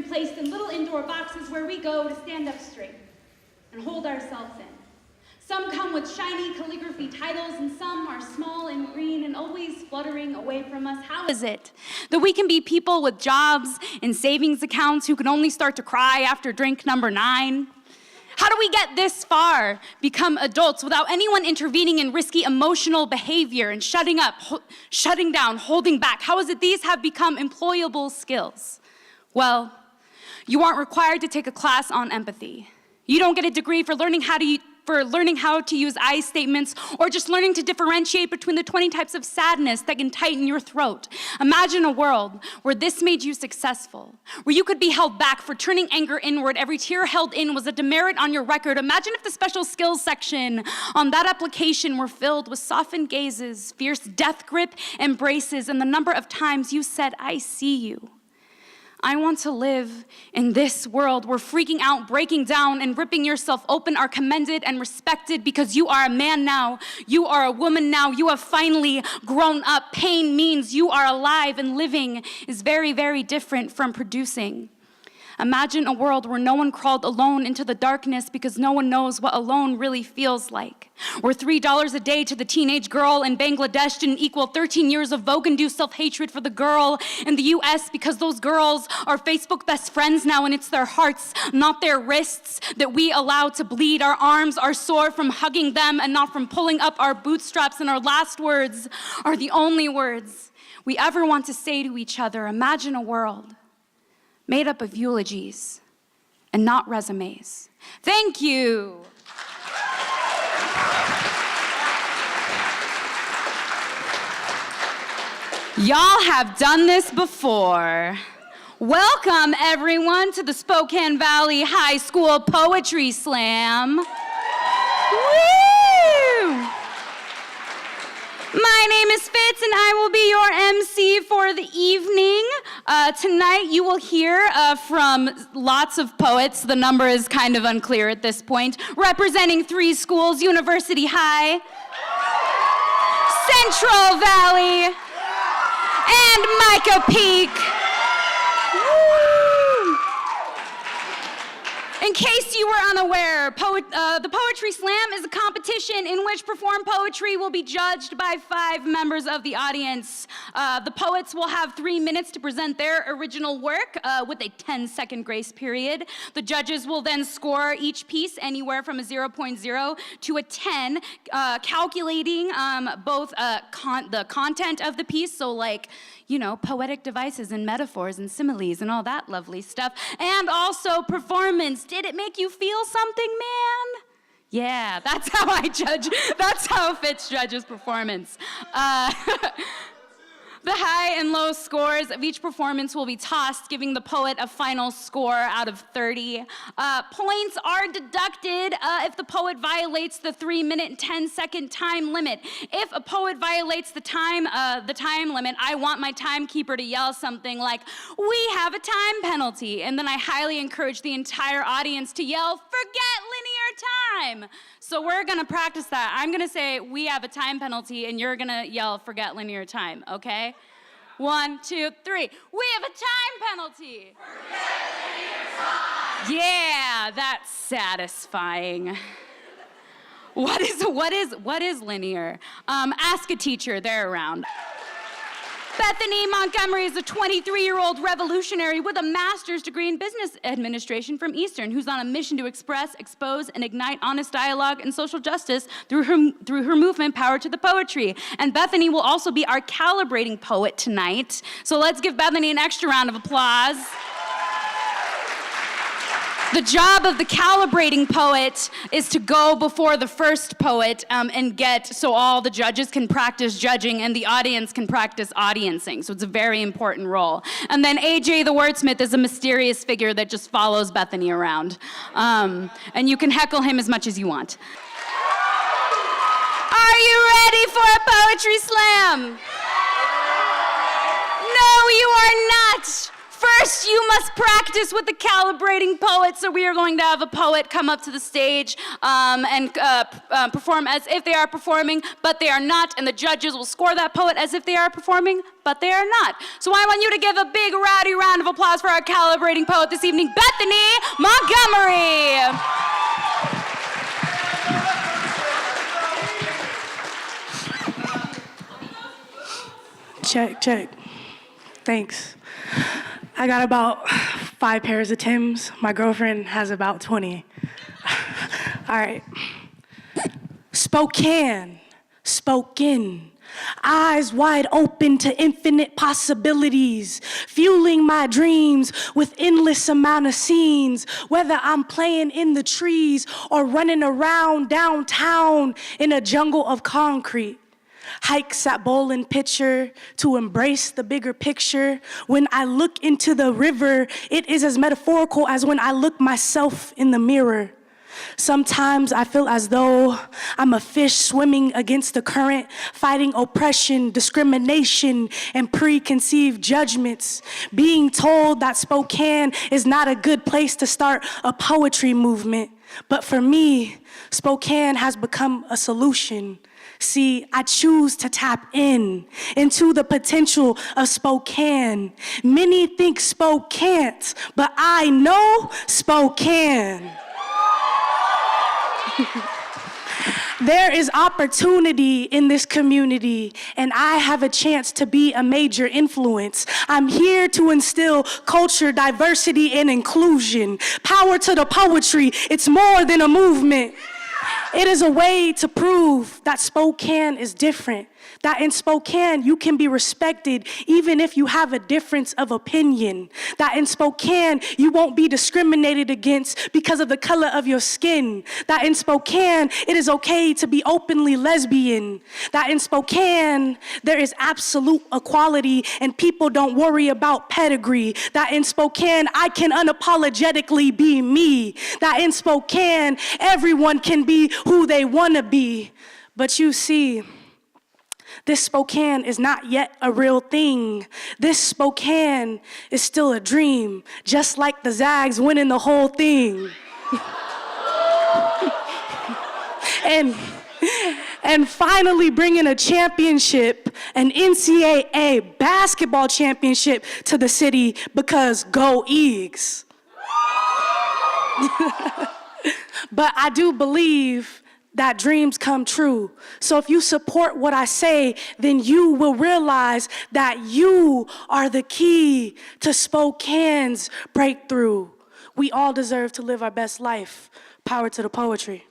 Placed in little indoor boxes where we go to stand up straight and hold ourselves in. Some come with shiny calligraphy titles and some are small and green and always fluttering away from us. How is it that we can be people with jobs and savings accounts who can only start to cry after drink number 9? How do we get this far, become adults without anyone intervening in risky emotional behavior and shutting up, shutting down, holding back? How is it these have become employable skills? Well, you aren't required to take a class on empathy. You don't get a degree for learning how to use I statements or just learning to differentiate between the 20 types of sadness that can tighten your throat. Imagine a world where this made you successful, where you could be held back for turning anger inward. Every tear held in was a demerit on your record. Imagine if the special skills section on that application were filled with softened gazes, fierce death grip embraces, and the number of times you said, "I see you." I want to live in this world where freaking out, breaking down, and ripping yourself open are commended and respected because you are a man now, you are a woman now, you have finally grown up. Pain means you are alive, and living is very, very different from producing. Imagine a world where no one crawled alone into the darkness because no one knows what alone really feels like. Where $3 a day to the teenage girl in Bangladesh didn't equal 13 years of Vogue-induced self-hatred for the girl in the US because those girls are Facebook best friends now, and it's their hearts, not their wrists, that we allow to bleed. Our arms are sore from hugging them and not from pulling up our bootstraps, and our last words are the only words we ever want to say to each other. Imagine a world made up of eulogies and not resumes. Thank you. Y'all have done this before. Welcome, everyone, to the Spokane Valley High School Poetry Slam. Woo! My name is Fitz, and I will be your MC for the evening. Tonight, you will hear from lots of poets. The number is kind of unclear at this point. Representing 3 schools, University High, Central Valley, and Micah Peak. In case you were unaware, the Poetry Slam is a competition in which performed poetry will be judged by 5 members of the audience. The poets will have 3 minutes to present their original work with a 10-second grace period. The judges will then score each piece anywhere from a 0.0 to a 10, calculating both the content of the piece, so like, poetic devices and metaphors and similes and all that lovely stuff, and also performance. Did it make you feel something, man? Yeah, that's how I judge. That's how Fitz judges performance. The high and low scores of each performance will be tossed, giving the poet a final score out of 30. Points are deducted if the poet violates the 3-minute and 10-second time limit. If a poet violates the time limit, I want my timekeeper to yell something like, "We have a time penalty," and then I highly encourage the entire audience to yell, "Forget linear time." So we're gonna practice that. I'm gonna say, "We have a time penalty," and you're gonna yell, "Forget linear time," okay? 1, 2, 3. We have a time penalty. Forget linear time. Yeah, that's satisfying. What is linear? Ask a teacher, they're around. Bethany Montgomery is a 23-year-old revolutionary with a master's degree in business administration from Eastern, who's on a mission to express, expose, and ignite honest dialogue and social justice through her movement, Power to the Poetry. And Bethany will also be our calibrating poet tonight. So let's give Bethany an extra round of applause. The job of the calibrating poet is to go before the first poet so all the judges can practice judging and the audience can practice audiencing. So it's a very important role. And then AJ the wordsmith is a mysterious figure that just follows Bethany around. And you can heckle him as much as you want. Are you ready for a poetry slam? No, you are not. First, you must practice with the calibrating poet. So we are going to have a poet come up to the stage and perform as if they are performing, but they are not. And the judges will score that poet as if they are performing, but they are not. So I want you to give a big, rowdy round of applause for our calibrating poet this evening, Bethany Montgomery. Check, check. Thanks. I got about 5 pairs of Timbs. My girlfriend has about 20. All right. Spokane, spoken. Eyes wide open to infinite possibilities, fueling my dreams with endless amount of scenes, whether I'm playing in the trees or running around downtown in a jungle of concrete. Hikes at bowling pitcher to embrace the bigger picture. When I look into the river, it is as metaphorical as when I look myself in the mirror. Sometimes I feel as though I'm a fish swimming against the current, fighting oppression, discrimination, and preconceived judgments. Being told that Spokane is not a good place to start a poetry movement. But for me, Spokane has become a solution. See, I choose to tap into the potential of Spokane. Many think Spokane, but I know Spokane. There is opportunity in this community, and I have a chance to be a major influence. I'm here to instill culture, diversity, and inclusion. Power to the poetry, it's more than a movement. It is a way to prove that Spokane is different, that in Spokane you can be respected even if you have a difference of opinion, that in Spokane you won't be discriminated against because of the color of your skin, that in Spokane it is okay to be openly lesbian, that in Spokane there is absolute equality and people don't worry about pedigree, that in Spokane I can unapologetically be me, that in Spokane everyone can be who they want to be. But you see, this Spokane is not yet a real thing. This Spokane is still a dream, just like the Zags winning the whole thing. and finally bringing a championship, an NCAA basketball championship to the city, because go Eags. But I do believe that dreams come true. So if you support what I say, then you will realize that you are the key to Spokane's breakthrough. We all deserve to live our best life. Power to the poetry.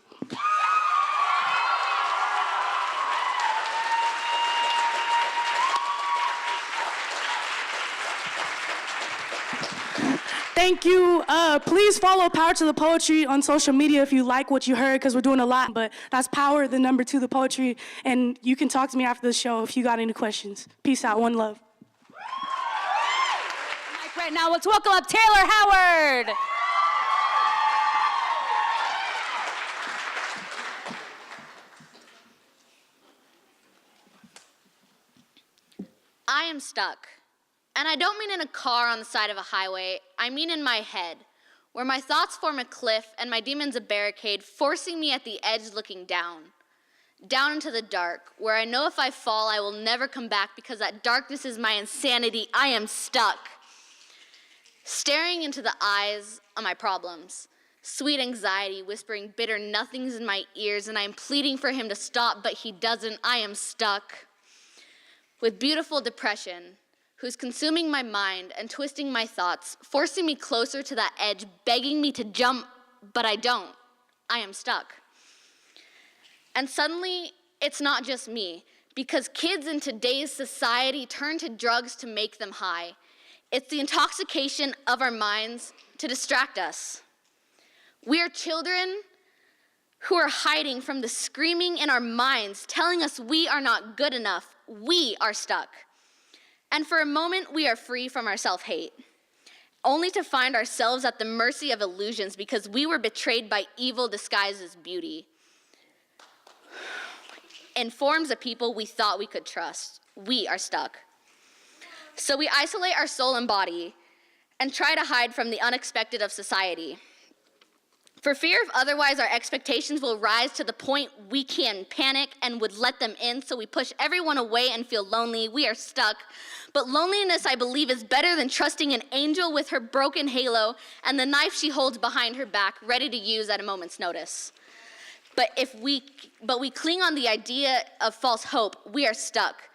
Thank you. Please follow Power to the Poetry on social media if you like what you heard, because we're doing a lot. But that's Power, the number 2, the poetry. And you can talk to me after the show if you got any questions. Peace out. One love. Right now, let's welcome up Taylor Howard. I am stuck. And I don't mean in a car on the side of a highway, I mean in my head, where my thoughts form a cliff and my demons a barricade, forcing me at the edge looking down into the dark, where I know if I fall, I will never come back because that darkness is my insanity. I am stuck. Staring into the eyes of my problems, sweet anxiety whispering bitter nothings in my ears, and I am pleading for him to stop, but he doesn't. I am stuck with beautiful depression, who's consuming my mind and twisting my thoughts, forcing me closer to that edge, begging me to jump, but I don't. I am stuck. And suddenly, it's not just me, because kids in today's society turn to drugs to make them high. It's the intoxication of our minds to distract us. We are children who are hiding from the screaming in our minds, telling us we are not good enough. We are stuck. And for a moment, we are free from our self-hate, only to find ourselves at the mercy of illusions because we were betrayed by evil disguised as beauty in forms of people we thought we could trust. We are stuck. So we isolate our soul and body and try to hide from the unexpected of society. For fear of otherwise our expectations will rise to the point we can panic and would let them in, so we push everyone away and feel lonely. We are stuck. But loneliness, I believe, is better than trusting an angel with her broken halo and the knife she holds behind her back, ready to use at a moment's notice. But we cling on the idea of false hope, we are stuck.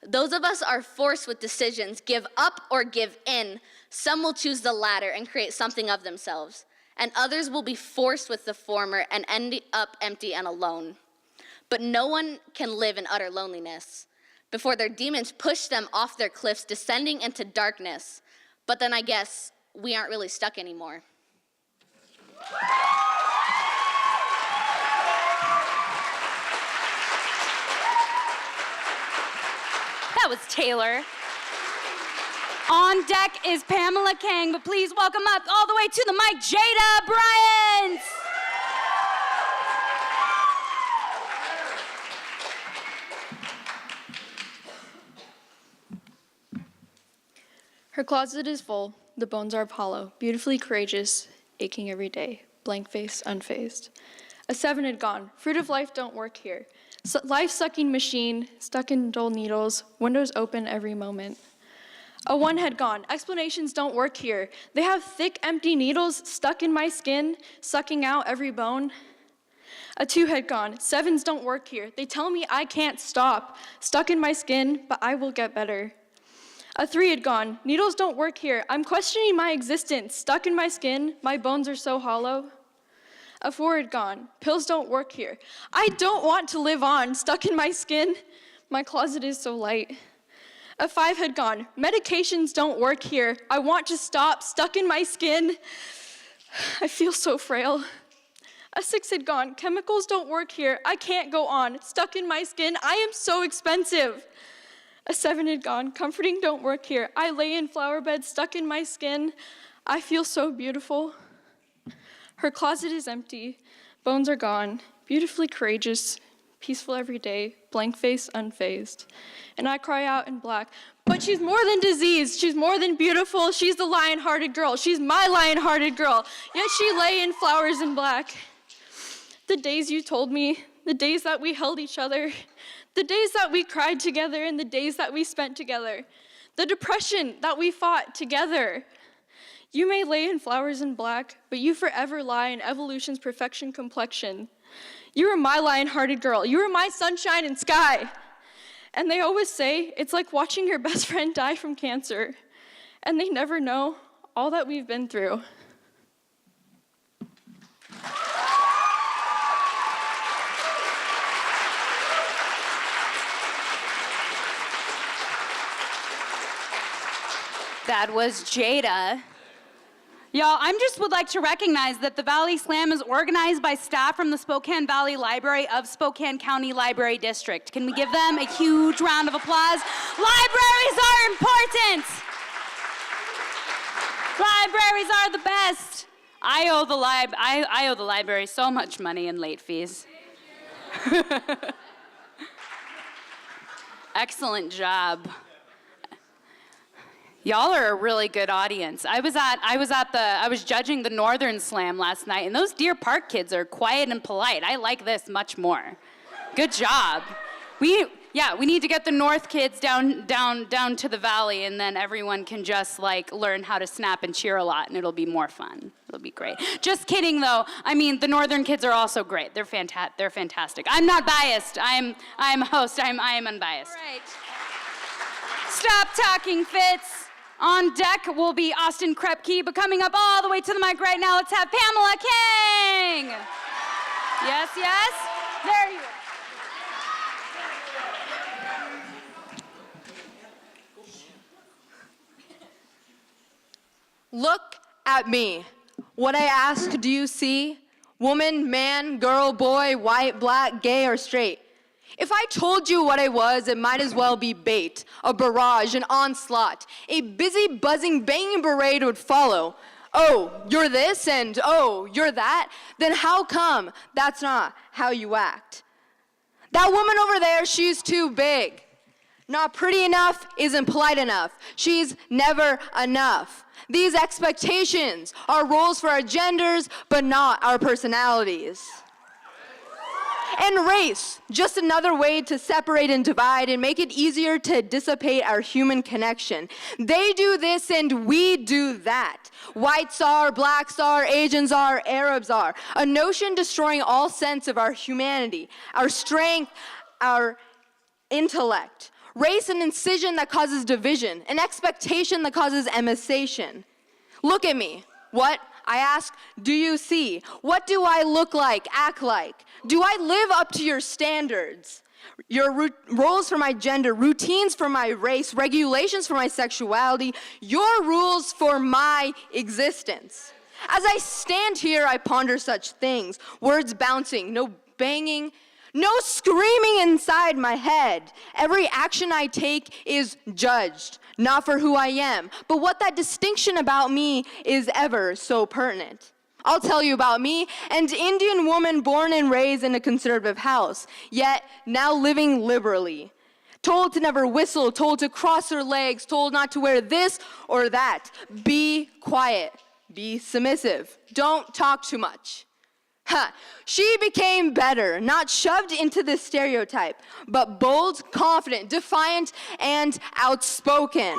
Those of us are forced with decisions, give up or give in. Some will choose the latter and create something of themselves, and others will be forced with the former and end up empty and alone. But no one can live in utter loneliness before their demons push them off their cliffs, descending into darkness. But then I guess we aren't really stuck anymore. That was Taylor. On deck is Pamela Kang, but please welcome up all the way to the mic, Jada Bryant. Her closet is full, the bones are hollow, beautifully courageous, aching every day, blank face, unfazed. A 7 had gone, fruit of life don't work here. Life-sucking machine, stuck in dull needles, windows open every moment. A 1 had gone, explanations don't work here. They have thick, empty needles stuck in my skin, sucking out every bone. A 2 had gone, 7s don't work here. They tell me I can't stop, stuck in my skin, but I will get better. A 3 had gone, needles don't work here. I'm questioning my existence, stuck in my skin, my bones are so hollow. A 4 had gone, pills don't work here. I don't want to live on, stuck in my skin, my closet is so light. A 5 had gone, medications don't work here. I want to stop, stuck in my skin, I feel so frail. A 6 had gone, chemicals don't work here. I can't go on, stuck in my skin, I am so expensive. A 7 had gone, comforting don't work here. I lay in flower beds, stuck in my skin, I feel so beautiful. Her closet is empty, bones are gone, beautifully courageous, peaceful every day, blank face, unfazed. And I cry out in black, but she's more than diseased, she's more than beautiful, she's the lion-hearted girl, she's my lion-hearted girl, yet she lay in flowers in black. The days you told me, the days that we held each other, the days that we cried together and the days that we spent together, the depression that we fought together. You may lay in flowers in black, but you forever lie in evolution's perfection complexion. You are my lion-hearted girl. You are my sunshine and sky. And they always say it's like watching your best friend die from cancer. And they never know all that we've been through. That was Jada. Y'all, would like to recognize that the Valley Slam is organized by staff from the Spokane Valley Library of Spokane County Library District. Can we give them a huge round of applause? Libraries are important. Libraries are the best. I owe the library so much money in late fees. Excellent job. Y'all are a really good audience. I was judging the Northern Slam last night, and those Deer Park kids are quiet and polite. I like this much more. Good job. We need to get the North kids down to the Valley, and then everyone can just learn how to snap and cheer a lot, and it'll be more fun. It'll be great. Just kidding, though. I mean, the Northern kids are also great. They're fantastic. I'm not biased. I'm a host. I am unbiased. All right. Stop talking, Fitz. On deck will be Austin Krepke, but coming up all the way to the mic right now, let's have Pamela King. Yes. There you are. Look at me. What I ask, do you see? Woman, man, girl, boy, white, black, gay, or straight. If I told you what I was, it might as well be bait, a barrage, an onslaught. A busy, buzzing, banging parade would follow. Oh, you're this, and oh, you're that? Then how come that's not how you act? That woman over there, she's too big. Not pretty enough isn't polite enough. She's never enough. These expectations are roles for our genders, but not our personalities. And race, just another way to separate and divide and make it easier to dissipate our human connection. They do this and we do that. Whites are, blacks are, Asians are, Arabs are. A notion destroying all sense of our humanity, our strength, our intellect. Race, an incision that causes division, an expectation that causes emissation. Look at me. What? I ask, do you see? What do I look like, act like? Do I live up to your standards? Your roles for my gender, routines for my race, regulations for my sexuality, your rules for my existence. As I stand here, I ponder such things, words bouncing, no banging, no screaming inside my head. Every action I take is judged, not for who I am, but what that distinction about me is ever so pertinent. I'll tell you about me, an Indian woman born and raised in a conservative house, yet now living liberally. Told to never whistle, told to cross her legs, told not to wear this or that. Be quiet, be submissive, don't talk too much. She became better, not shoved into this stereotype, but bold, confident, defiant, and outspoken.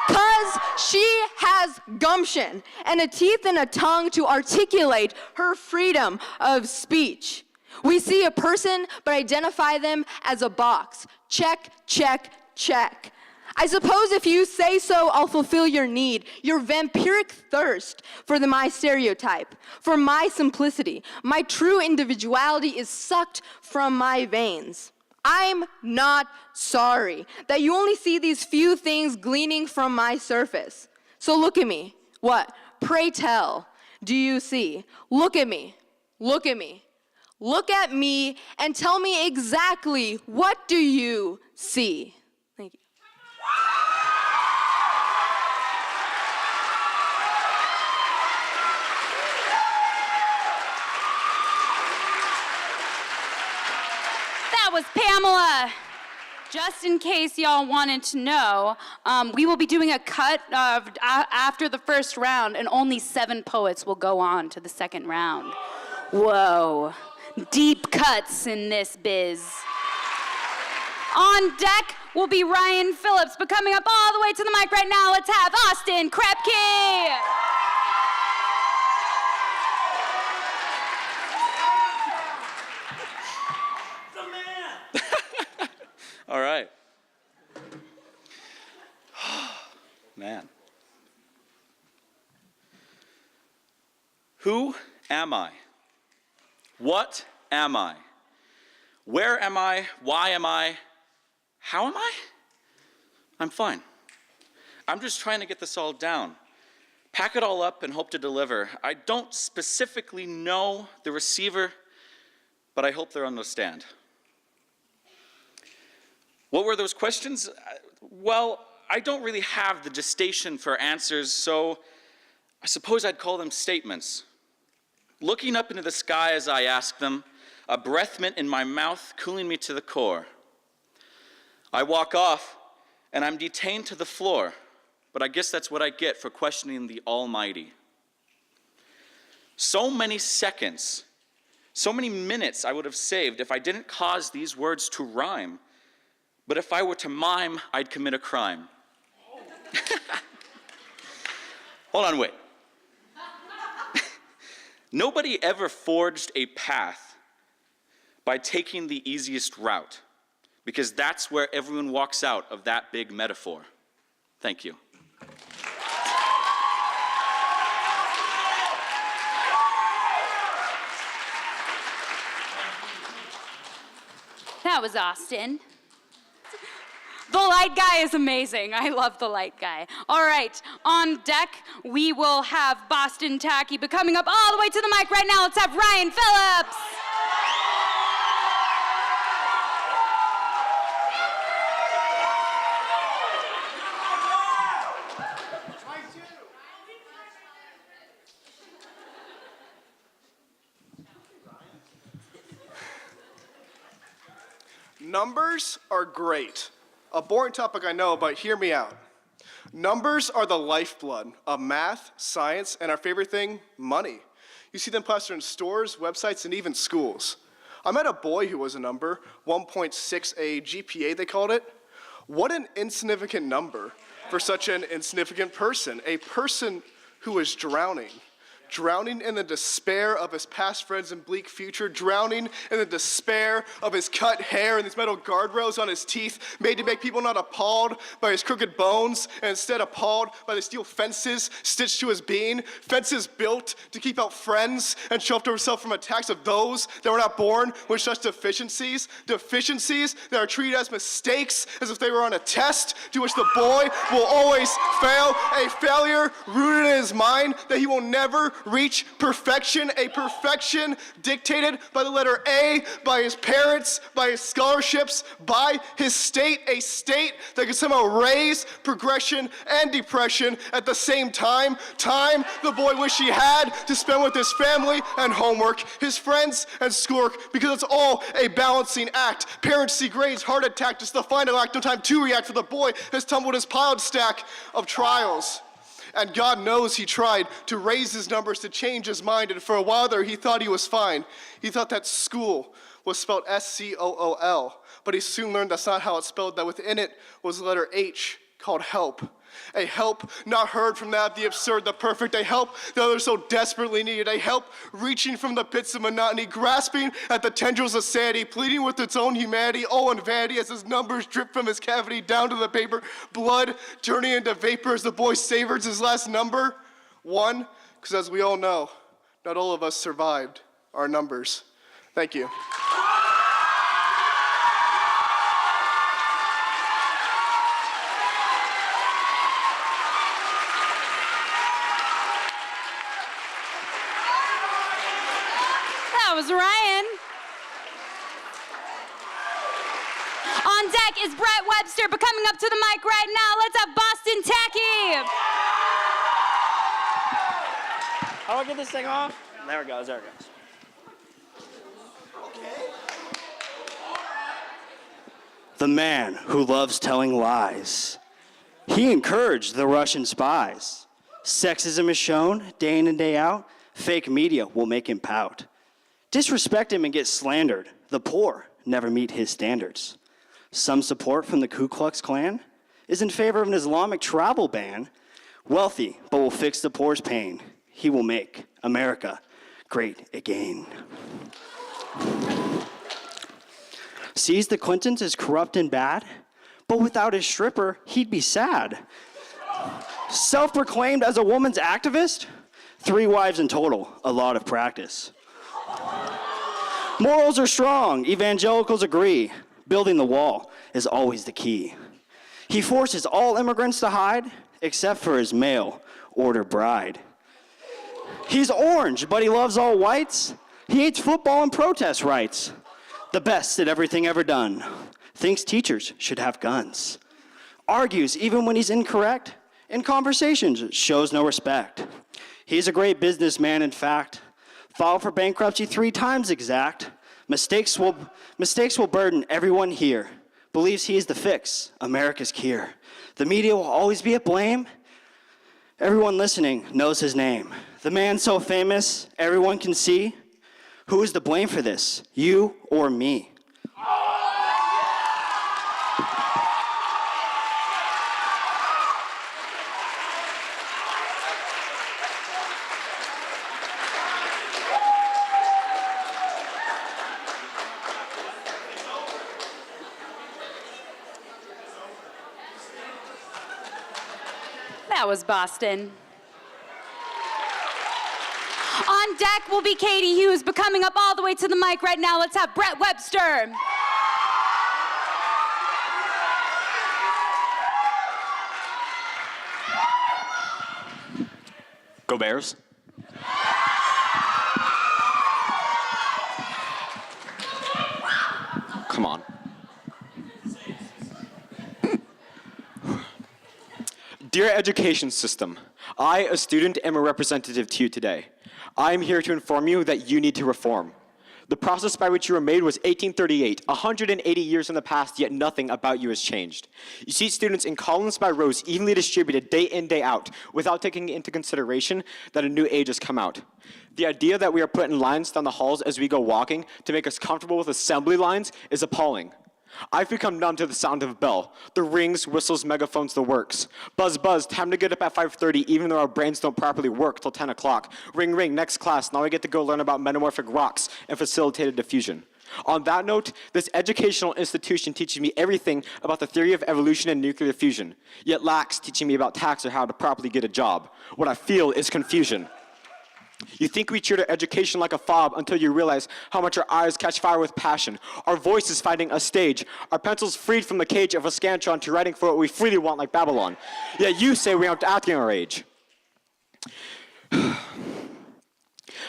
'Cause she has gumption and a teeth and a tongue to articulate her freedom of speech. We see a person, but identify them as a box. Check, check, check. I suppose if you say so, I'll fulfill your need, your vampiric thirst for my stereotype, for my simplicity. My true individuality is sucked from my veins. I'm not sorry that you only see these few things gleaning from my surface. So look at me. What? Pray tell, do you see? Look at me. Look at me. Look at me and tell me exactly what do you see? Thank you. That was Pamela. Just in case y'all wanted to know, we will be doing a cut after the first round, and only 7 poets will go on to the second round. Whoa, deep cuts in this biz. On deck will be Ryan Phillips, but coming up all the way to the mic right now, let's have Austin Krepke. All right. Man. Who am I? What am I? Where am I? Why am I? How am I? I'm fine. I'm just trying to get this all down. Pack it all up and hope to deliver. I don't specifically know the receiver, but I hope they'll understand. What were those questions? Well, I don't really have the gestation for answers, so I suppose I'd call them statements. Looking up into the sky as I ask them, a breath mint in my mouth, cooling me to the core. I walk off, and I'm detained to the floor, but I guess that's what I get for questioning the Almighty. So many seconds, so many minutes I would have saved if I didn't cause these words to rhyme. But if I were to mime, I'd commit a crime. Hold on, wait. Nobody ever forged a path by taking the easiest route, because that's where everyone walks out of that big metaphor. Thank you. That was Austin. The light guy is amazing. I love the light guy. All right, on deck, we will have Boston Tacky, but coming up all the way to the mic right now, let's have Ryan Phillips. Numbers are great. A boring topic, I know, but hear me out. Numbers are the lifeblood of math, science, and our favorite thing, money. You see them plastered in stores, websites, and even schools. I met a boy who was a number, 1.68 GPA they called it. What an insignificant number for such an insignificant person. A person who was drowning in the despair of his past friends and bleak future, drowning in the despair of his cut hair and these metal guardrails on his teeth, made to make people not appalled by his crooked bones, and instead appalled by the steel fences stitched to his being, fences built to keep out friends and shelter himself from attacks of those that were not born with such deficiencies that are treated as mistakes, as if they were on a test to which the boy will always fail, a failure rooted in his mind that he will never reach perfection, a perfection dictated by the letter A, by his parents, by his scholarships, by his state, a state that can somehow raise progression and depression at the same time. Time the boy wished he had to spend with his family and homework, his friends and schoolwork, because it's all a balancing act. Parents see grades, heart attack, just the final act, no time to react, for the boy has tumbled his piled stack of trials. And God knows he tried to raise his numbers to change his mind, and for a while there he thought he was fine. He thought that school was spelled S-C-O-O-L, but he soon learned that's not how it's spelled, that within it was the letter H, called help. A help not heard from that, the absurd, the perfect, a help that others so desperately needed, a help reaching from the pits of monotony, grasping at the tendrils of sanity, pleading with its own humanity, all in vanity, as his numbers drip from his cavity down to the paper, blood turning into vapor as the boy savors his last number. 1, because as we all know, not all of us survived our numbers. Thank you. That was Ryan. On deck is Brett Webster, but coming up to the mic right now, let's have Boston Tacky. How do I get this thing off? There it goes, there it goes. The man who loves telling lies. He encouraged the Russian spies. Sexism is shown day in and day out. Fake media will make him pout. Disrespect him and get slandered. The poor never meet his standards. Some support from the Ku Klux Klan is in favor of an Islamic travel ban. Wealthy, but will fix the poor's pain. He will make America great again. Sees the Clintons as corrupt and bad, but without his stripper, he'd be sad. Self-proclaimed as a woman's activist, 3 wives in total, a lot of practice. Morals are strong, evangelicals agree. Building the wall is always the key. He forces all immigrants to hide, except for his mail order bride. He's orange, but he loves all whites. He hates football and protest rights. The best at everything ever done. Thinks teachers should have guns. Argues even when he's incorrect. In conversations, shows no respect. He's a great businessman, in fact. Filed for bankruptcy 3 times exact. Mistakes will burden everyone here. Believes he is the fix, America's cure. The media will always be at blame. Everyone listening knows his name. The man so famous, everyone can see. Who is to blame for this, you or me? That was Boston. On deck will be Katie Hughes, but coming up all the way to the mic right now, let's have Brett Webster. Bears? Come on. Dear education system, I, a student, am a representative to you today. I am here to inform you that you need to reform. The process by which you were made was 1838, 180 years in the past, yet nothing about you has changed. You see students in columns by rows evenly distributed day in, day out, without taking into consideration that a new age has come out. The idea that we are put in lines down the halls as we go walking to make us comfortable with assembly lines is appalling. I've become numb to the sound of a bell. The rings, whistles, megaphones, the works. Buzz, buzz, time to get up at 5:30 even though our brains don't properly work till 10 o'clock. Ring, ring, next class, now I get to go learn about metamorphic rocks and facilitated diffusion. On that note, this educational institution teaches me everything about the theory of evolution and nuclear fusion, yet lacks teaching me about tax or how to properly get a job. What I feel is confusion. You think we treat our education like a fob until you realize how much our eyes catch fire with passion, our voices finding a stage, our pencils freed from the cage of a scantron to writing for what we freely want like Babylon. Yet you say we aren't acting our age.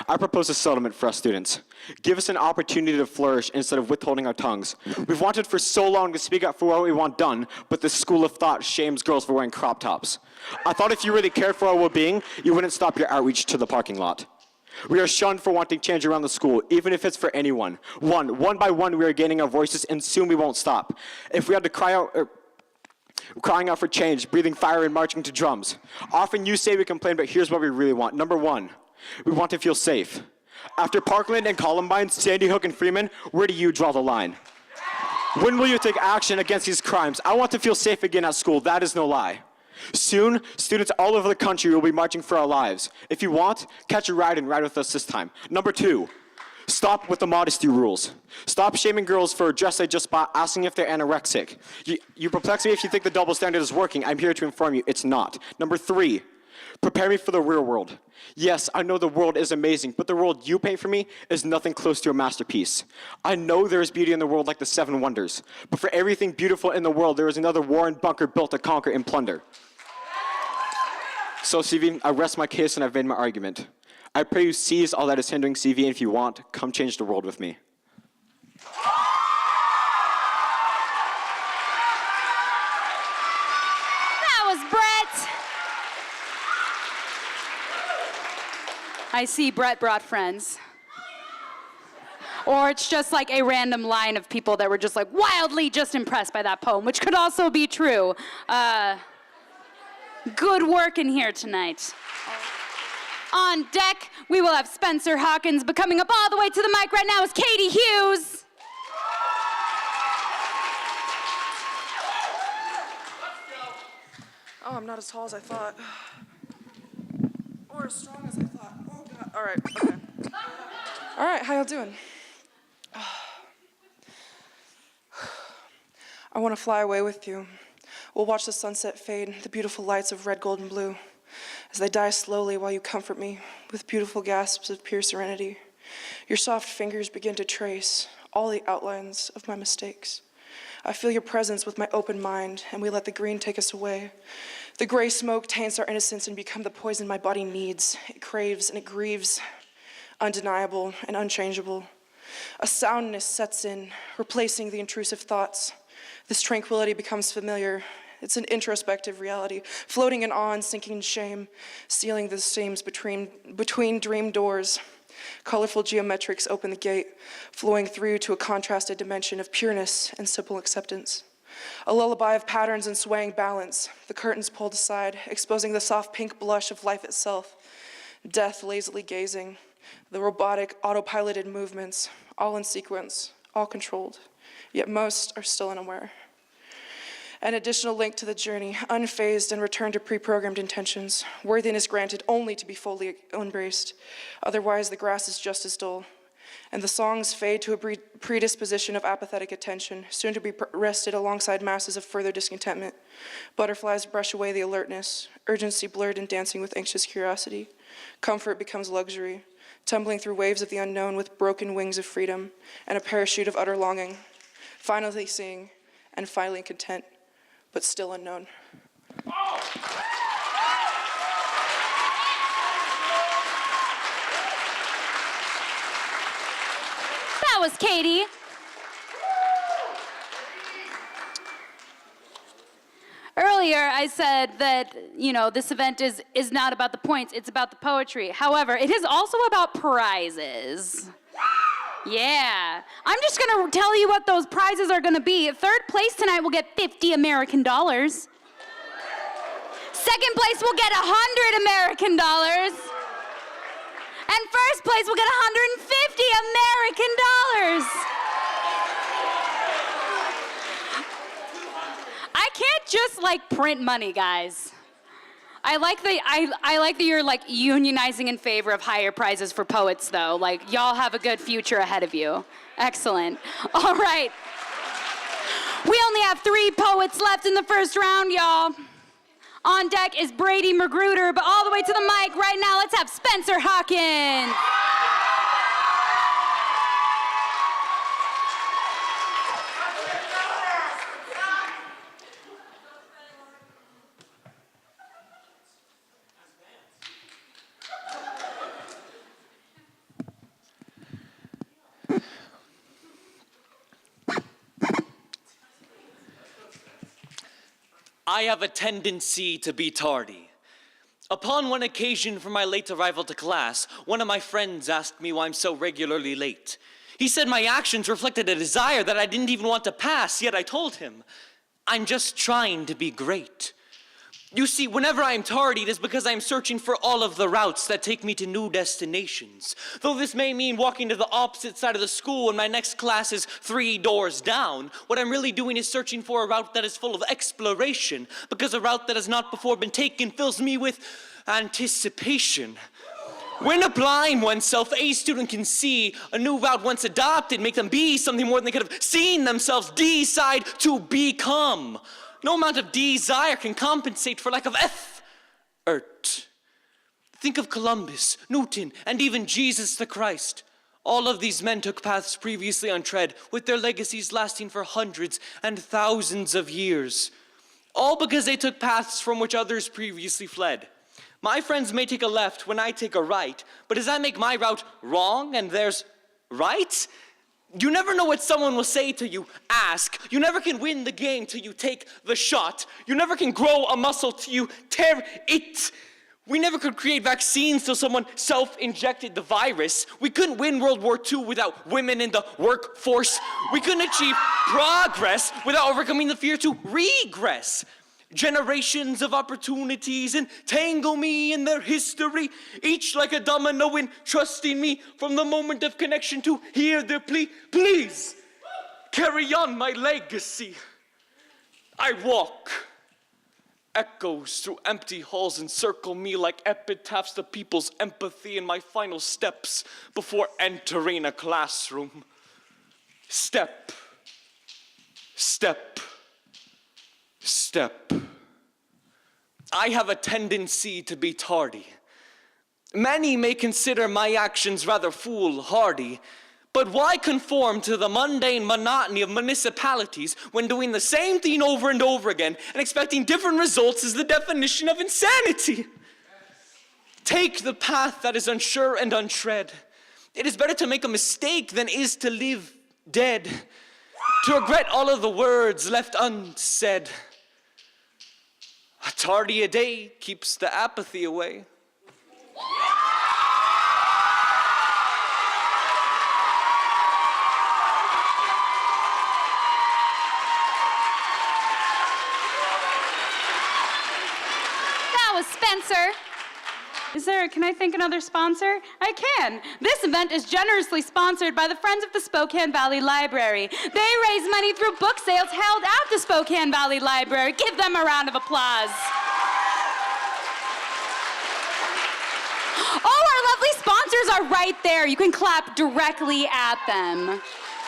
I propose a settlement for us students. Give us an opportunity to flourish instead of withholding our tongues. We've wanted for so long to speak up for what we want done, but this school of thought shames girls for wearing crop tops. I thought if you really cared for our well-being, you wouldn't stop your outreach to the parking lot. We are shunned for wanting change around the school, even if it's for anyone. One by one, we are gaining our voices, and soon we won't stop. If we had to crying out for change, breathing fire and marching to drums. Often you say we complain, but here's what we really want. Number one, we want to feel safe. After Parkland and Columbine, Sandy Hook and Freeman, where do you draw the line? When will you take action against these crimes? I want to feel safe again at school, that is no lie. Soon, students all over the country will be marching for our lives. If you want, catch a ride and ride with us this time. Number two, stop with the modesty rules. Stop shaming girls for a dress they just bought, asking if they're anorexic. You perplex me if you think the double standard is working. I'm here to inform you it's not. Number three, prepare me for the real world. Yes, I know the world is amazing, but the world you paint for me is nothing close to a masterpiece. I know there is beauty in the world like the seven wonders, but for everything beautiful in the world, there is another war and bunker built to conquer and plunder. So, CV, I rest my case and I've made my argument. I pray you seize all that is hindering CV, and if you want, come change the world with me. That was Brett. I see Brett brought friends. Or it's just like a random line of people that were just like wildly just impressed by that poem, which could also be true. Good work in here tonight. On deck, we will have Spencer Hawkins, but coming up all the way to the mic right now is Katie Hughes. Oh, I'm not as tall as I thought. Or as strong as I thought. Oh, God. All right, okay. All right, how y'all doing? I want to fly away with you. We'll watch the sunset fade, the beautiful lights of red, gold, and blue, as they die slowly while you comfort me with beautiful gasps of pure serenity. Your soft fingers begin to trace all the outlines of my mistakes. I feel your presence with my open mind, and we let the green take us away. The gray smoke taints our innocence and become the poison my body needs. It craves and it grieves, undeniable and unchangeable. A soundness sets in, replacing the intrusive thoughts. This tranquility becomes familiar. It's an introspective reality, floating in awe and sinking in shame, sealing the seams between dream doors. Colorful geometrics open the gate, flowing through to a contrasted dimension of pureness and simple acceptance. A lullaby of patterns and swaying balance, the curtains pulled aside, exposing the soft pink blush of life itself. Death lazily gazing, the robotic, autopiloted movements, all in sequence, all controlled, yet most are still unaware. An additional link to the journey, unfazed and returned to pre-programmed intentions, worthiness granted only to be fully embraced. Otherwise, the grass is just as dull, and the songs fade to a predisposition of apathetic attention, soon to be rested alongside masses of further discontentment. Butterflies brush away the alertness, urgency blurred and dancing with anxious curiosity. Comfort becomes luxury, tumbling through waves of the unknown with broken wings of freedom and a parachute of utter longing. Finally seeing and finally content, but still unknown. That was Katie. Earlier, I said that, this event is not about the points, it's about the poetry. However, it is also about prizes. Yeah. I'm just gonna tell you what those prizes are gonna be. Third place tonight will get $50 American. Second place will get $100 American. And first place will get $150 American. I can't just print money, guys. I like that you're unionizing in favor of higher prizes for poets, though. Y'all have a good future ahead of you. Excellent. All right. We only have 3 poets left in the first round, y'all. On deck is Brady Magruder, but all the way to the mic right now, let's have Spencer Hawkins. I have a tendency to be tardy. Upon one occasion for my late arrival to class, one of my friends asked me why I'm so regularly late. He said my actions reflected a desire that I didn't even want to pass, yet I told him, I'm just trying to be great. You see, whenever I am tardy, it is because I am searching for all of the routes that take me to new destinations. Though this may mean walking to the opposite side of the school when my next class is 3 doors down, what I'm really doing is searching for a route that is full of exploration, because a route that has not before been taken fills me with anticipation. When applying oneself, a student can see a new route once adopted, make them be something more than they could have seen themselves decide to become. No amount of desire can compensate for lack of effort. Think of Columbus, Newton, and even Jesus the Christ. All of these men took paths previously untread, with their legacies lasting for hundreds and thousands of years. All because they took paths from which others previously fled. My friends may take a left when I take a right, but does that make my route wrong and theirs right? You never know what someone will say to you, ask. You never can win the game till you take the shot. You never can grow a muscle till you tear it. We never could create vaccines till someone self-injected the virus. We couldn't win World War II without women in the workforce. We couldn't achieve progress without overcoming the fear to regress. Generations of opportunities entangle me in their history, each like a domino entrusting me from the moment of connection to hear their plea. Please, carry on my legacy. I walk. Echoes through empty halls encircle me like epitaphs to people's empathy in my final steps before entering a classroom. Step, step, step. I have a tendency to be tardy. Many may consider my actions rather foolhardy, but why conform to the mundane monotony of municipalities when doing the same thing over and over again and expecting different results is the definition of insanity? Take the path that is unsure and untread. It is better to make a mistake than is to live dead, to regret all of the words left unsaid. A tardy a day keeps the apathy away. That was Spencer. Can I thank another sponsor? I can. This event is generously sponsored by the Friends of the Spokane Valley Library. They raise money through book sales held at the Spokane Valley Library. Give them a round of applause. Oh, our lovely sponsors are right there. You can clap directly at them.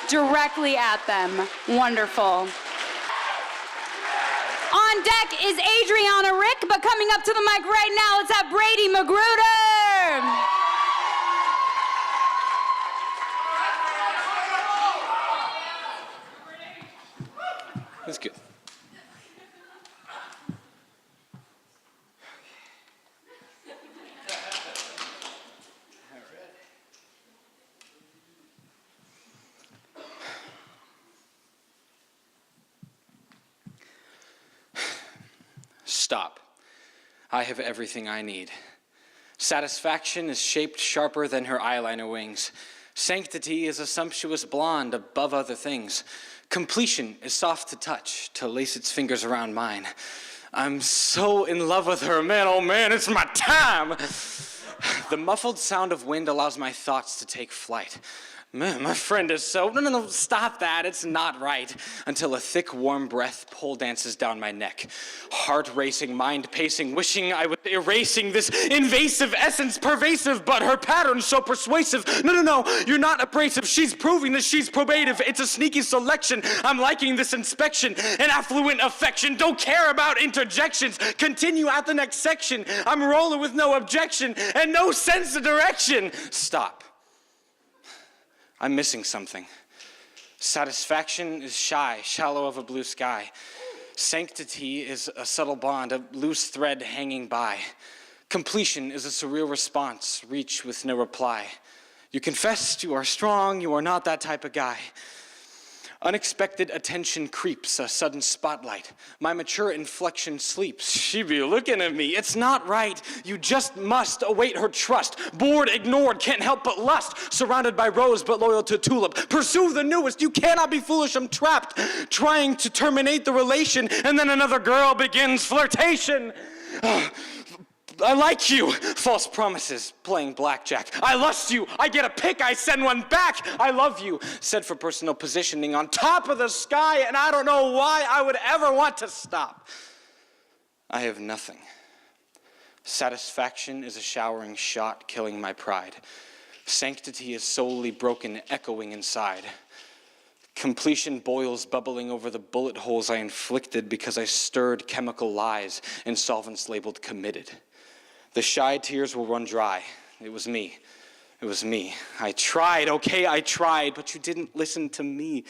Directly at them. Wonderful. On deck is Adriana Rick, but coming up to the mic right now, let's have Brady Magruder. That's good. Stop. I have everything I need. Satisfaction is shaped sharper than her eyeliner wings. Sanctity is a sumptuous blonde above other things. Completion is soft to touch, to lace its fingers around mine. I'm so in love with her, man, oh man, it's my time! The muffled sound of wind allows my thoughts to take flight. Man, my friend is so, no, stop that, it's not right. Until a thick, warm breath pole dances down my neck. Heart racing, mind pacing, wishing I was erasing this invasive essence, pervasive, but her pattern so persuasive. No, you're not abrasive, she's proving that she's probative. It's a sneaky selection, I'm liking this inspection. An affluent affection, don't care about interjections. Continue at the next section. I'm rolling with no objection and no sense of direction. Stop. I'm missing something. Satisfaction is shy, shallow of a blue sky. Sanctity is a subtle bond, a loose thread hanging by. Completion is a surreal response, reach with no reply. You confessed you are strong, you are not that type of guy. Unexpected attention creeps, a sudden spotlight. My mature inflection sleeps. She be looking at me, it's not right. You just must await her trust. Bored, ignored, can't help but lust. Surrounded by rose, but loyal to tulip. Pursue the newest, you cannot be foolish, I'm trapped. Trying to terminate the relation, and then another girl begins flirtation. I like you. False promises, playing blackjack. I lust you. I get a pick, I send one back. I love you. Said for personal positioning on top of the sky, and I don't know why I would ever want to stop. I have nothing. Satisfaction is a showering shot, killing my pride. Sanctity is solely broken, echoing inside. Completion boils bubbling over the bullet holes I inflicted because I stirred chemical lies in solvents labeled committed. The shy tears will run dry. It was me. It was me. I tried, okay, I tried, but you didn't listen to me.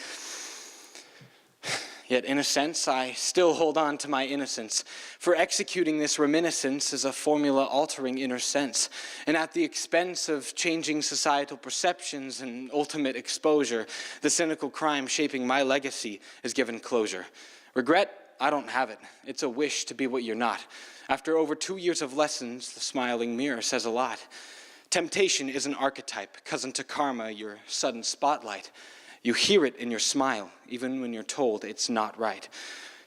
Yet in a sense, I still hold on to my innocence, for executing this reminiscence is a formula altering inner sense, and at the expense of changing societal perceptions and ultimate exposure, the cynical crime shaping my legacy is given closure. Regret? I don't have it. It's a wish to be what you're not. After over 2 years of lessons, the smiling mirror says a lot. Temptation is an archetype, cousin to karma, your sudden spotlight. You hear it in your smile, even when you're told it's not right.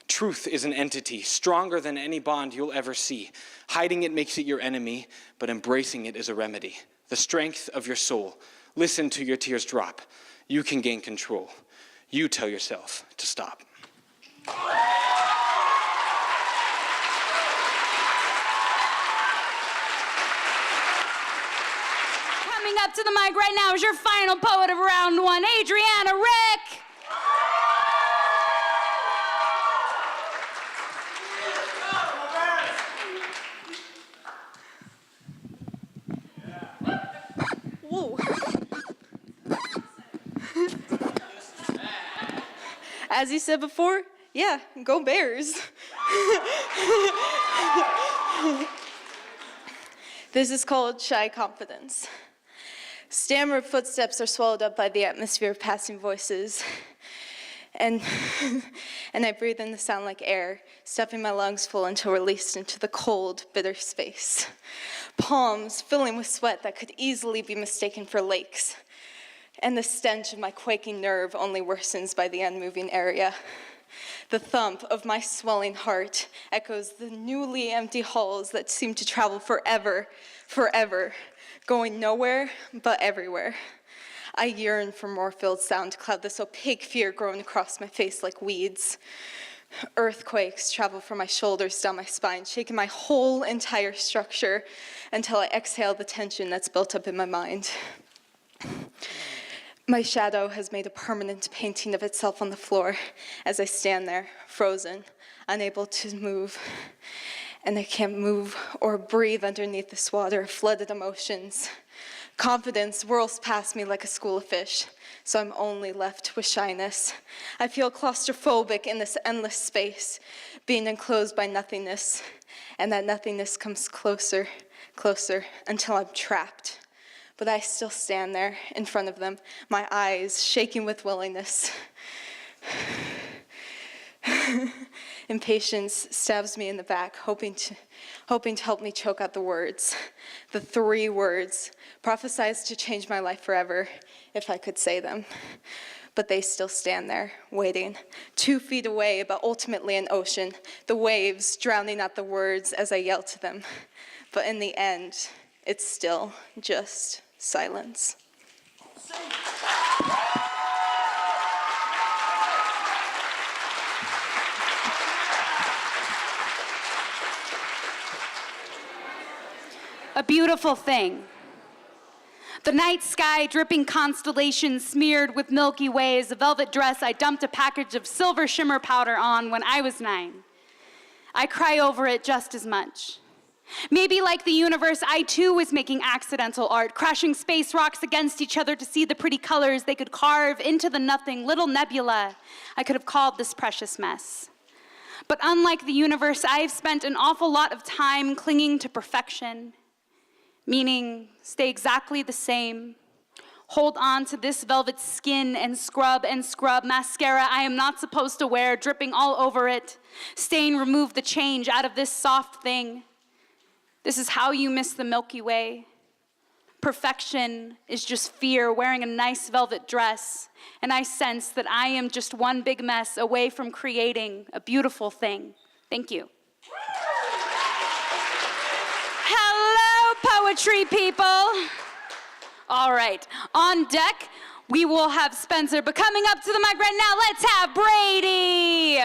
Truth is an entity, stronger than any bond you'll ever see. Hiding it makes it your enemy, but embracing it is a remedy. The strength of your soul. Listen to your tears drop. You can gain control. You tell yourself to stop. Coming up to the mic right now is your final poet of round one, Adriana Rick. Whoa. As you said before, yeah, go Bears. This is called Shy Confidence. Stammered footsteps are swallowed up by the atmosphere of passing voices. And I breathe in the sound like air, stuffing my lungs full until released into the cold, bitter space. Palms filling with sweat that could easily be mistaken for lakes. And the stench of my quaking nerve only worsens by the unmoving area. The thump of my swelling heart echoes the newly empty halls that seem to travel forever, going nowhere but everywhere. I yearn for more filled sound to cloud this opaque fear growing across my face like weeds. Earthquakes travel from my shoulders down my spine, shaking my whole entire structure until I exhale the tension that's built up in my mind. My shadow has made a permanent painting of itself on the floor as I stand there, frozen, unable to move. And I can't move or breathe underneath this water of flooded emotions. Confidence whirls past me like a school of fish, so I'm only left with shyness. I feel claustrophobic in this endless space, being enclosed by nothingness, and that nothingness comes closer, until I'm trapped. But I still stand there in front of them, my eyes shaking with willingness. Impatience stabs me in the back, hoping to help me choke out the words. The 3 words, prophesized to change my life forever, if I could say them. But they still stand there, waiting, 2 feet away, but ultimately an ocean, the waves drowning out the words as I yell to them. But in the end, it's still just silence. A beautiful thing. The night sky, dripping constellations smeared with Milky Ways, a velvet dress I dumped a package of silver shimmer powder on when I was 9. I cry over it just as much. Maybe like the universe, I too was making accidental art, crashing space rocks against each other to see the pretty colors they could carve into the nothing, little nebula I could have called this precious mess. But unlike the universe, I've spent an awful lot of time clinging to perfection, meaning stay exactly the same, hold on to this velvet skin and scrub mascara I am not supposed to wear, dripping all over it, stain remove the change out of this soft thing. This is how you miss the Milky Way. Perfection is just fear wearing a nice velvet dress, and I sense that I am just one big mess away from creating a beautiful thing. Thank you. Hello, poetry people. All right, on deck, we will have Spencer, but coming up to the mic right now, let's have Brady.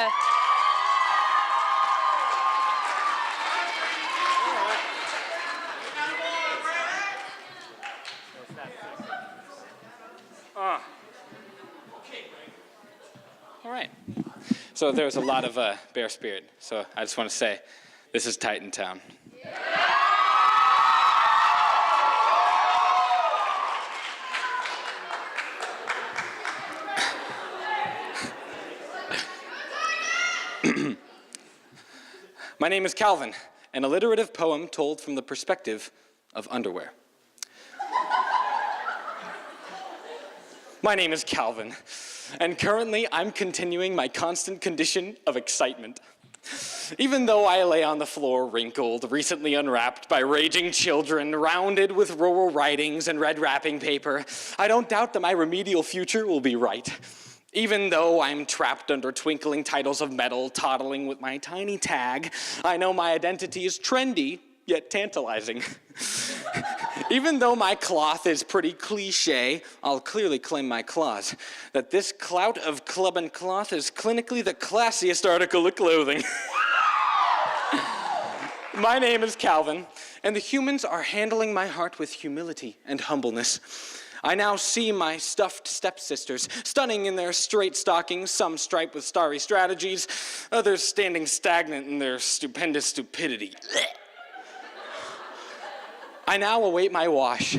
All right. So there's a lot of bear spirit. So I just want to say, this is Titan Town. My name is Calvin, an alliterative poem told from the perspective of underwear. My name is Calvin, and currently I'm continuing my constant condition of excitement. Even though I lay on the floor wrinkled, recently unwrapped by raging children, rounded with rural writings and red wrapping paper, I don't doubt that my remedial future will be right. Even though I'm trapped under twinkling titles of metal, toddling with my tiny tag, I know my identity is trendy, yet tantalizing. Even though my cloth is pretty cliche, I'll clearly claim my claws, that this clout of club and cloth is clinically the classiest article of clothing. My name is Calvin, and the humans are handling my heart with humility and humbleness. I now see my stuffed stepsisters, stunning in their straight stockings, some striped with starry strategies, others standing stagnant in their stupendous stupidity. I now await my wash.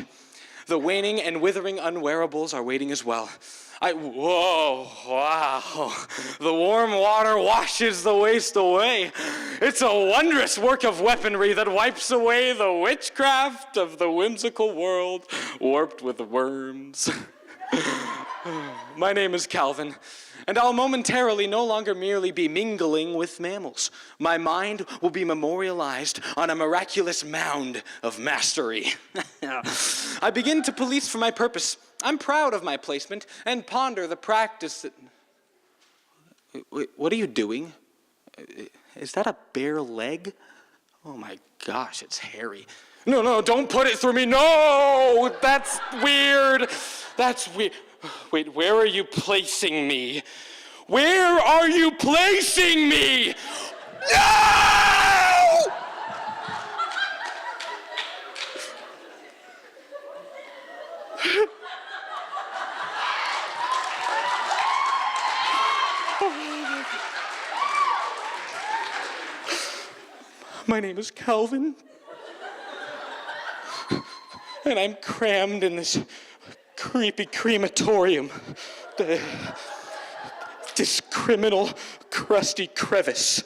The waning and withering unwearables are waiting as well. Whoa, wow. The warm water washes the waste away. It's a wondrous work of weaponry that wipes away the witchcraft of the whimsical world warped with worms. My name is Calvin, and I'll momentarily no longer merely be mingling with mammals. My mind will be memorialized on a miraculous mound of mastery. I begin to police for my purpose. I'm proud of my placement and ponder the practice that... Wait, what are you doing? Is that a bare leg? Oh my gosh, it's hairy. No, don't put it through me. No, that's weird. That's weird. Wait, where are you placing me? Where are you placing me? No! My name is Calvin, and I'm crammed in this creepy crematorium. This criminal, crusty crevice.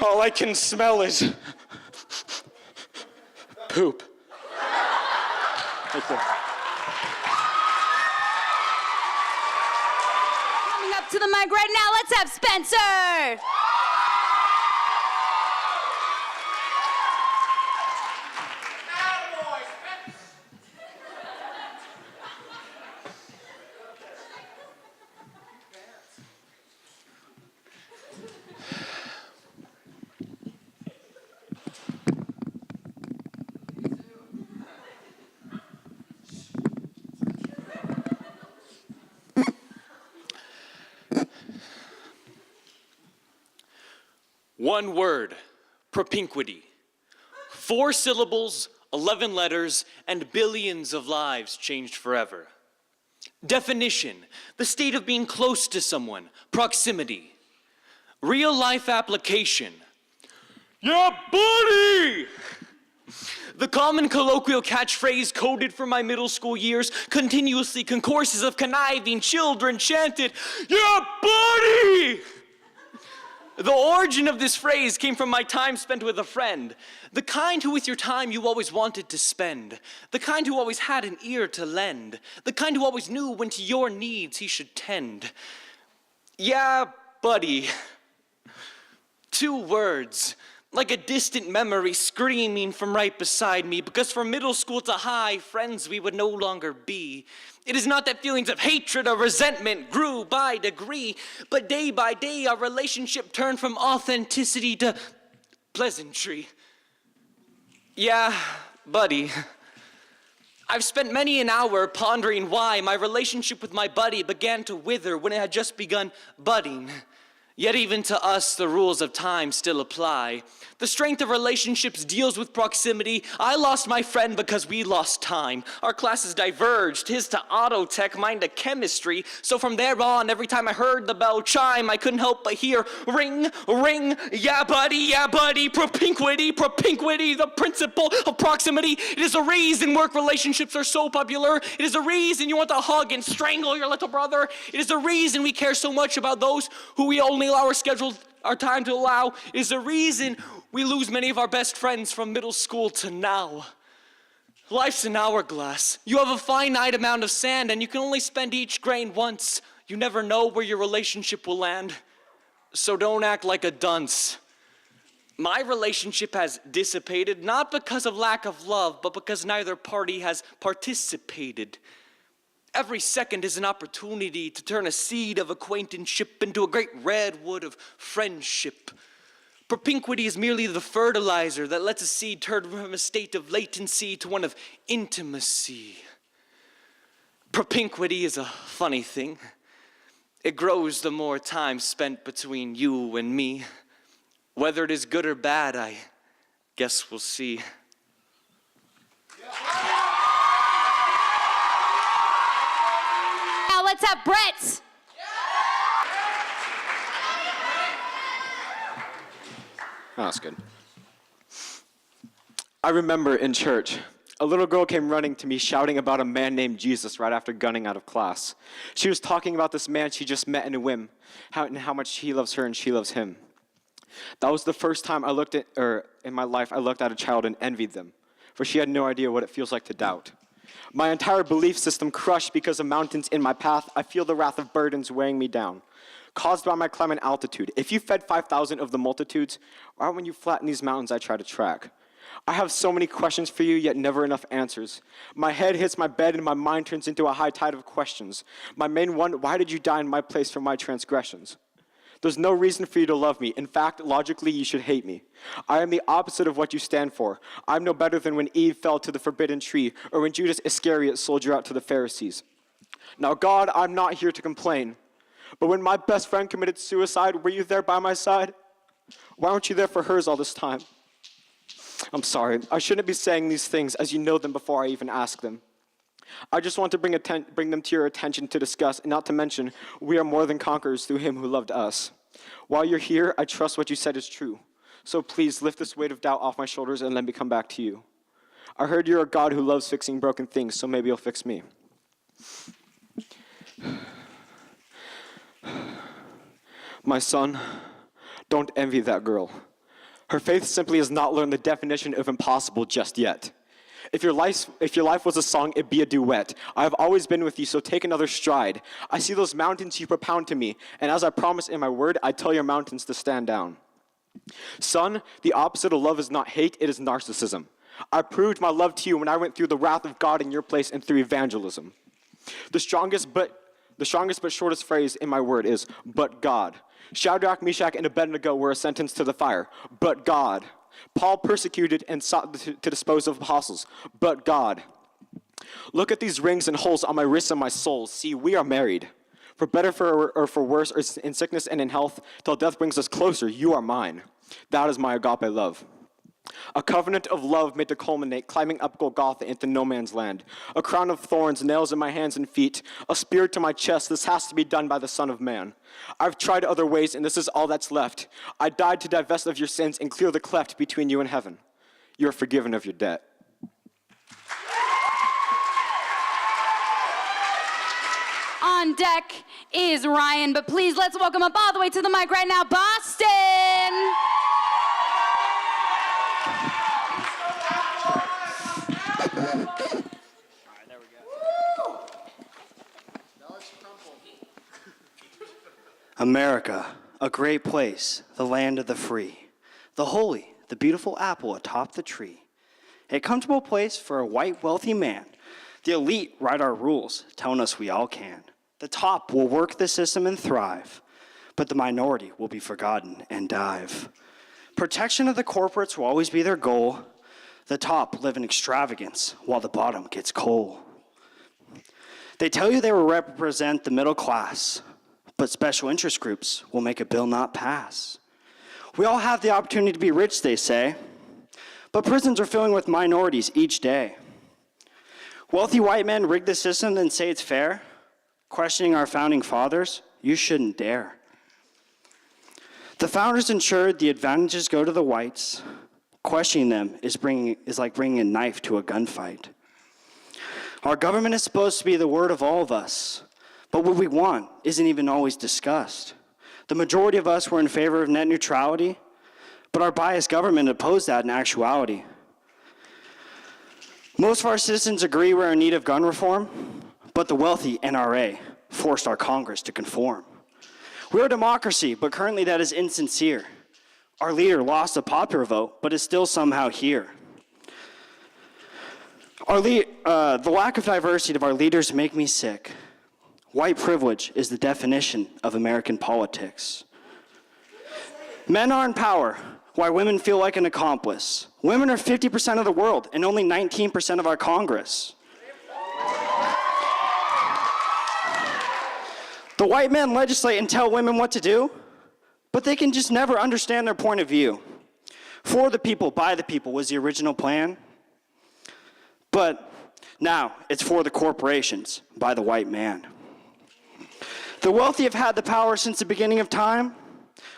All I can smell is poop. Coming up up to the mic right now. Let's have Spencer. One word, propinquity. 4 syllables, 11 letters, and billions of lives changed forever. Definition, the state of being close to someone, proximity. Real life application, yeah, buddy! The common colloquial catchphrase coded from my middle school years, continuously concourses of conniving children chanted, yeah, buddy! The origin of this phrase came from my time spent with a friend, the kind who with your time you always wanted to spend, the kind who always had an ear to lend, the kind who always knew when to your needs he should tend. Yeah, buddy. 2 words, like a distant memory screaming from right beside me, because from middle school to high, friends we would no longer be. It is not that feelings of hatred or resentment grew by degree, but day by day our relationship turned from authenticity to pleasantry. Yeah, buddy. I've spent many an hour pondering why my relationship with my buddy began to wither when it had just begun budding. Yet even to us, the rules of time still apply. The strength of relationships deals with proximity. I lost my friend because we lost time. Our classes diverged, his to auto tech, mine to chemistry. So from there on, every time I heard the bell chime, I couldn't help but hear ring, ring, yeah buddy, propinquity, the principle of proximity. It is a reason work relationships are so popular. It is a reason you want to hug and strangle your little brother. It is a reason we care so much about those who we only allow our time to allow. It is a reason we lose many of our best friends from middle school to now. Life's an hourglass. You have a finite amount of sand and you can only spend each grain once. You never know where your relationship will land. So don't act like a dunce. My relationship has dissipated, not because of lack of love, but because neither party has participated. Every second is an opportunity to turn a seed of acquaintanceship into a great redwood of friendship. Propinquity is merely the fertilizer that lets a seed turn from a state of latency to one of intimacy. Propinquity is a funny thing. It grows the more time spent between you and me. Whether it is good or bad, I guess we'll see. Now let's have Brett. Oh, that's good. I remember in church, a little girl came running to me shouting about a man named Jesus right after gunning out of class. She was talking about this man she just met in a whim, how much he loves her and she loves him. That was the first time in my life I looked at a child and envied them, for she had no idea what it feels like to doubt. My entire belief system crushed because of mountains in my path. I feel the wrath of burdens weighing me down, caused by my climb and altitude. If you fed 5,000 of the multitudes, why when you flatten these mountains I try to track? I have so many questions for you, yet never enough answers. My head hits my bed and my mind turns into a high tide of questions. My main one, why did you die in my place for my transgressions? There's no reason for you to love me. In fact, logically, you should hate me. I am the opposite of what you stand for. I'm no better than when Eve fell to the forbidden tree or when Judas Iscariot sold you out to the Pharisees. Now, God, I'm not here to complain, but when my best friend committed suicide, were you there by my side? Why weren't you there for hers all this time? I'm sorry. I shouldn't be saying these things as you know them before I even ask them. I just want to bring them to your attention to discuss, and not to mention, we are more than conquerors through him who loved us. While you're here, I trust what you said is true. So please lift this weight of doubt off my shoulders and let me come back to you. I heard you're a God who loves fixing broken things, so maybe you'll fix me. My son, don't envy that girl. Her faith simply has not learned the definition of impossible just yet. If your life was a song, it'd be a duet. I have always been with you, so take another stride. I see those mountains you propound to me, and as I promised in my word, I tell your mountains to stand down. Son, the opposite of love is not hate, it is narcissism. I proved my love to you when I went through the wrath of God in your place and through evangelism. The strongest but shortest phrase in my word is, but God. Shadrach, Meshach, and Abednego were sentenced to the fire, but God. Paul persecuted and sought to dispose of apostles, but God. Look at these rings and holes on my wrists and my soul. See, we are married. For better or for worse, or in sickness and in health, till death brings us closer, you are mine. That is my agape love. A covenant of love made to culminate, climbing up Golgotha into no man's land. A crown of thorns, nails in my hands and feet, a spear to my chest. This has to be done by the Son of Man. I've tried other ways, and this is all that's left. I died to divest of your sins and clear the cleft between you and heaven. You are forgiven of your debt. On deck is Ryan, but please let's welcome up all the way to the mic right now, Boston! America, a great place, the land of the free, the holy, the beautiful apple atop the tree, a comfortable place for a white, wealthy man. The elite write our rules, telling us we all can. The top will work the system and thrive, but the minority will be forgotten and dive. Protection of the corporates will always be their goal. The top live in extravagance while the bottom gets coal. They tell you they will represent the middle class, but special interest groups will make a bill not pass. We all have the opportunity to be rich, they say, but prisons are filling with minorities each day. Wealthy white men rig the system and say it's fair. Questioning our founding fathers, you shouldn't dare. The founders ensured the advantages go to the whites. Questioning them is like bringing a knife to a gunfight. Our government is supposed to be the word of all of us, but what we want isn't even always discussed. The majority of us were in favor of net neutrality, but our biased government opposed that in actuality. Most of our citizens agree we're in need of gun reform, but the wealthy NRA forced our Congress to conform. We're a democracy, but currently that is insincere. Our leader lost a popular vote, but is still somehow here. The lack of diversity of our leaders make me sick. White privilege is the definition of American politics. Men are in power, while women feel like an accomplice. Women are 50% of the world and only 19% of our Congress. The white men legislate and tell women what to do, but they can just never understand their point of view. For the people, by the people was the original plan. But now it's for the corporations, by the white man. The wealthy have had the power since the beginning of time,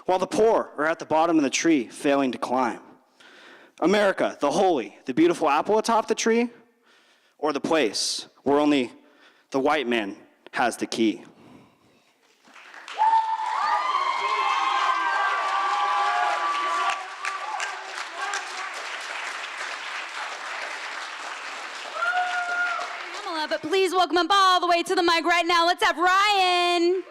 while the poor are at the bottom of the tree, failing to climb. America, the holy, the beautiful apple atop the tree, or the place where only the white man has the key. But please welcome him all the way to the mic right now. Let's have Ryan.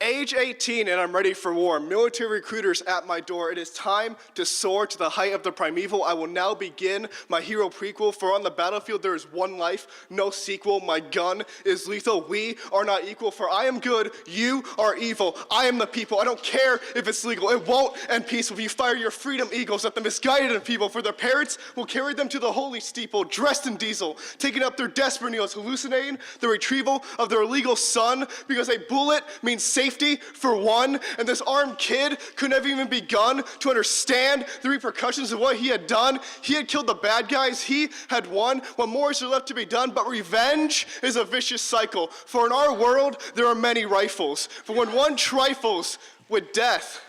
Age 18 and I'm ready for war. Military recruiters at my door. It is time to soar to the height of the primeval. I will now begin my hero prequel. For on the battlefield there is one life, no sequel. My gun is lethal. We are not equal. For I am good, you are evil. I am the people. I don't care if it's legal. It won't end peaceful. If you fire your freedom eagles at the misguided people, for their parents will carry them to the holy steeple, dressed in diesel, taking up their desperate needles, hallucinating the retrieval of their illegal son, because a bullet means safety dignity for one, and this armed kid couldn't have even begun to understand the repercussions of what he had done. He had killed the bad guys. He had won. What more is there left to be done? But revenge is a vicious cycle. For in our world, there are many rifles. For when one trifles with death,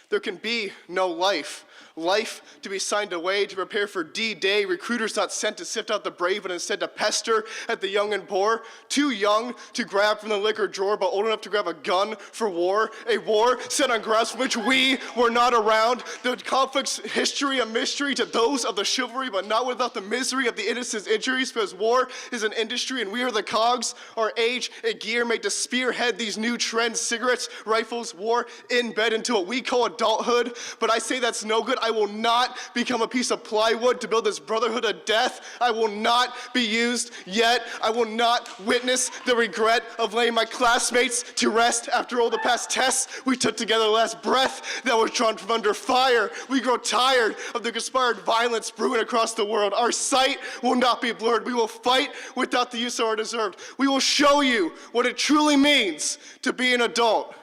there can be no life. Life to be signed away to prepare for D-Day. Recruiters not sent to sift out the brave, but instead to pester at the young and poor. Too young to grab from the liquor drawer, but old enough to grab a gun for war. A war set on grounds from which we were not around. The conflict's history a mystery to those of the chivalry, but not without the misery of the innocent's injuries, because war is an industry and we are the cogs. Our age and gear made to spearhead these new trends. Cigarettes, rifles, war, in bed into what we call adulthood. But I say that's no good. I will not become a piece of plywood to build this brotherhood of death. I will not be used yet. I will not witness the regret of laying my classmates to rest after all the past tests we took together, the last breath that was drawn from under fire. We grow tired of the conspired violence brewing across the world. Our sight will not be blurred. We will fight without the use of our deserved. We will show you what it truly means to be an adult.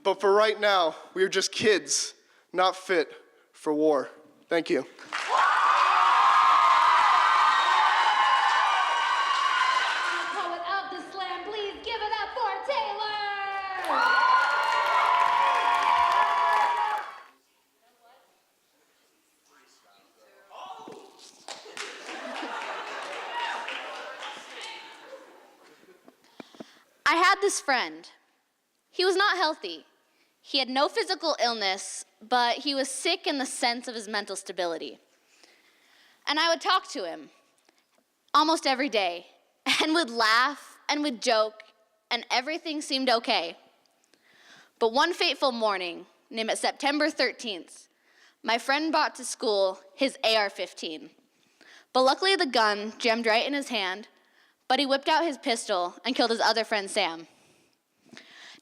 But for right now, we are just kids, not fit for war. Thank you. Poet of the slam, please give it up for Taylor! I had this friend. He was not healthy. He had no physical illness, but he was sick in the sense of his mental stability. And I would talk to him almost every day and would laugh and would joke, and everything seemed okay. But one fateful morning, named September 13th, my friend brought to school his AR-15. But luckily the gun jammed right in his hand, but he whipped out his pistol and killed his other friend, Sam.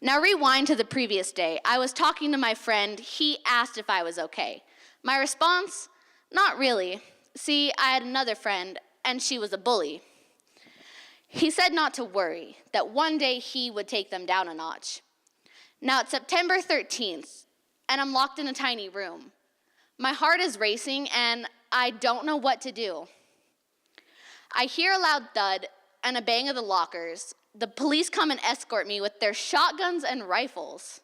Now rewind to the previous day. I was talking to my friend. He asked if I was okay. My response, not really. See, I had another friend, and she was a bully. He said not to worry, that one day he would take them down a notch. Now it's September 13th, and I'm locked in a tiny room. My heart is racing, and I don't know what to do. I hear a loud thud and a bang of the lockers. The police come and escort me with their shotguns and rifles.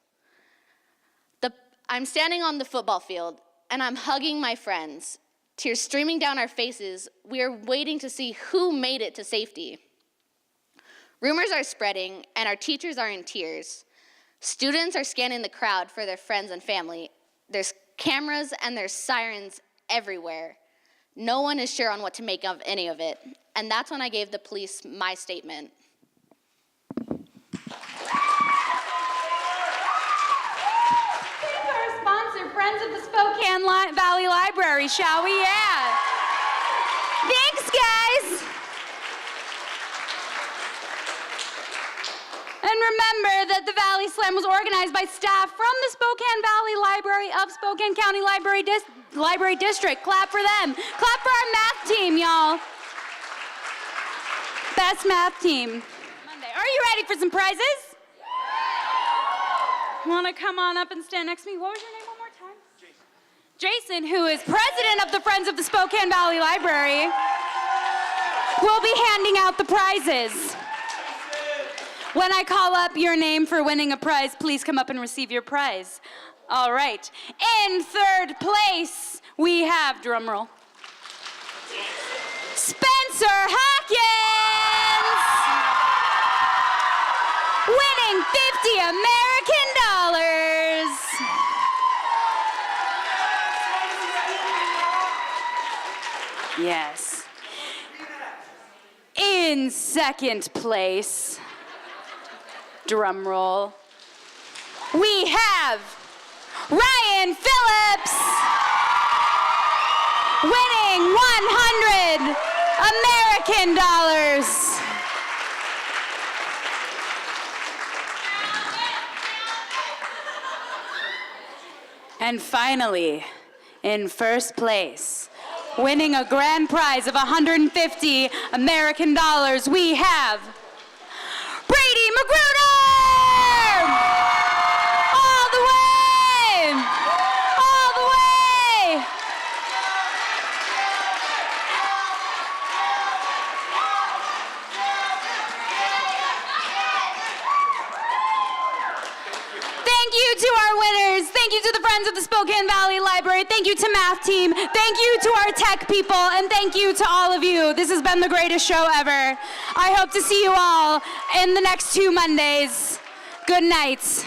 I'm standing on the football field, and I'm hugging my friends. Tears streaming down our faces. We are waiting to see who made it to safety. Rumors are spreading, and our teachers are in tears. Students are scanning the crowd for their friends and family. There's cameras and there's sirens everywhere. No one is sure on what to make of any of it. And that's when I gave the police my statement. Friends of the Spokane Valley Library, shall we? Yeah. Thanks, guys. And remember that the Valley Slam was organized by staff from the Spokane Valley Library of Spokane County Library District. Clap for them. Clap for our math team, y'all. Best math team. Monday. Are you ready for some prizes? Want to come on up and stand next to me? What was your name one more time? Jason, who is president of the Friends of the Spokane Valley Library, will be handing out the prizes. When I call up your name for winning a prize, please come up and receive your prize. All right. In third place, we have, drum roll, Spencer Hawkins, winning $50 American dollars. Yes. In second place, drum roll, we have Ryan Phillips, winning $100 American dollars. And finally, in first place, winning a grand prize of $150 American dollars, we have Brady Magruder! friends of the Spokane Valley Library. Thank you to math team. Thank you to our tech people. And thank you to all of you. This has been the greatest show ever. I hope to see you all in the next 2 Mondays. Good night.